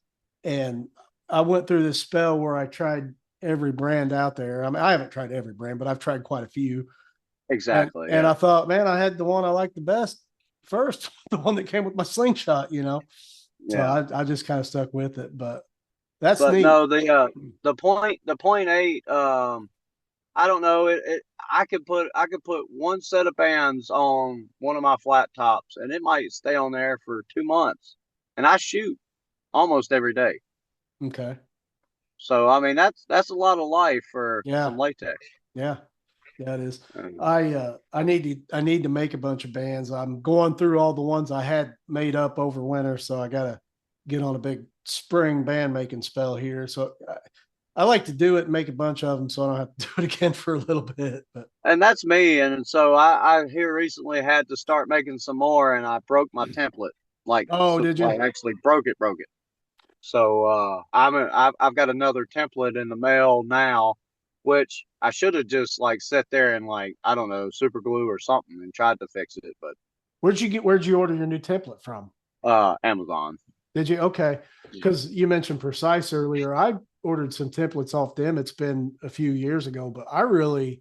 Speaker 1: and I went through this spell where I tried every brand out there. I mean, I haven't tried every brand, but I've tried quite a few. And
Speaker 3: exactly.
Speaker 1: and
Speaker 3: Yeah,
Speaker 1: I thought, man, I had the one I liked the best first, the one that came with my Slingshot. So
Speaker 3: yeah.
Speaker 1: I just kind of stuck with it. But that's
Speaker 3: But
Speaker 1: neat.
Speaker 3: no, the point eight. I don't know. I could put one set of bands on one of my flat tops, and it might stay on there for 2 months. And I shoot almost every day.
Speaker 1: Okay.
Speaker 3: So I mean that's a lot of life for
Speaker 1: Yeah.
Speaker 3: some latex.
Speaker 1: Yeah. Yeah, it is.
Speaker 3: Um,
Speaker 1: I need to make a bunch of bands. I'm going through all the ones I had made up over winter, so I gotta get on a big spring band making spell here. So I like to do it and make a bunch of them, so I don't have to do it again for a little bit. But
Speaker 3: and that's me. And so I here recently had to start making some more, and I broke my template.
Speaker 1: oh, did you?
Speaker 3: Like actually broke it. So I've got another template in the mail now, which I should have just like sat there and like I don't know super glue or something and tried to fix it, but
Speaker 1: Where'd you order your new template from?
Speaker 3: Amazon.
Speaker 1: Did you? Okay.
Speaker 3: Yeah.
Speaker 1: Because you mentioned Precise earlier. I ordered some templates off them. It's been a few years ago, but I really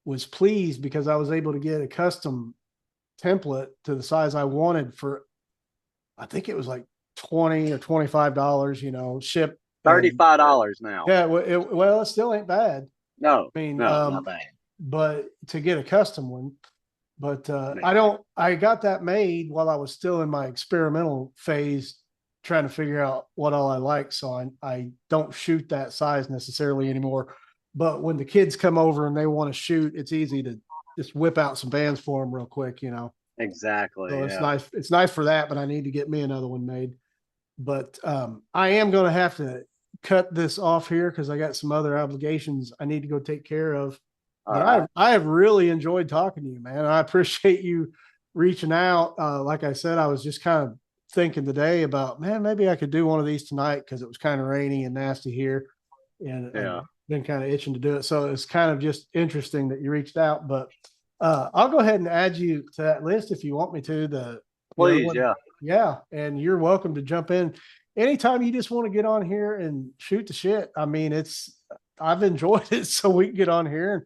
Speaker 1: was pleased because I was able to get a custom template to the size I wanted for, I think it was like 20 or $25, ship. And
Speaker 3: $35 now.
Speaker 1: yeah, well, it still ain't bad.
Speaker 3: No,
Speaker 1: I mean,
Speaker 3: no, not bad.
Speaker 1: but to get a custom one, but
Speaker 3: Yeah.
Speaker 1: I got that made while I was still in my experimental phase, trying to figure out what all I like. So I don't shoot that size necessarily anymore. But when the kids come over and they want to shoot, it's easy to just whip out some bands for them real quick.
Speaker 3: Exactly.
Speaker 1: So it's
Speaker 3: Yeah.
Speaker 1: nice. It's nice for that, but I need to get me another one made. But I am going to have to cut this off here because I got some other obligations I need to go take care of.
Speaker 3: All
Speaker 1: But
Speaker 3: right.
Speaker 1: I have really enjoyed talking to you, man. I appreciate you reaching out. Like I said, I was just kind of thinking today about, man, maybe I could do one of these tonight because it was kind of rainy and nasty here, and
Speaker 3: Yeah.
Speaker 1: I've been kind of itching to do it. So it's kind of just interesting that you reached out. But I'll go ahead and add you to that list if you want me to. The other
Speaker 3: Please.
Speaker 1: one,
Speaker 3: Yeah.
Speaker 1: yeah, and you're welcome to jump in anytime you just want to get on here and shoot the shit. I mean, I've enjoyed it, so we can get on here and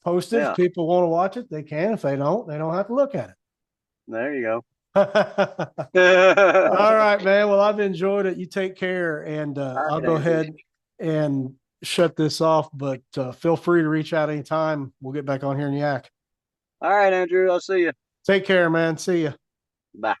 Speaker 1: post it. If
Speaker 3: Yeah.
Speaker 1: people want to watch it, they can. If they don't have to look at
Speaker 3: There you go.
Speaker 1: it. All right, man. Well, I've enjoyed it. You take care, and
Speaker 3: All
Speaker 1: I'll
Speaker 3: right,
Speaker 1: go
Speaker 3: Andrew.
Speaker 1: ahead and shut this off. But feel free to reach out anytime. We'll get back on here and yak.
Speaker 3: All right, Andrew. I'll see you.
Speaker 1: Take care, man. See ya.
Speaker 3: Bye.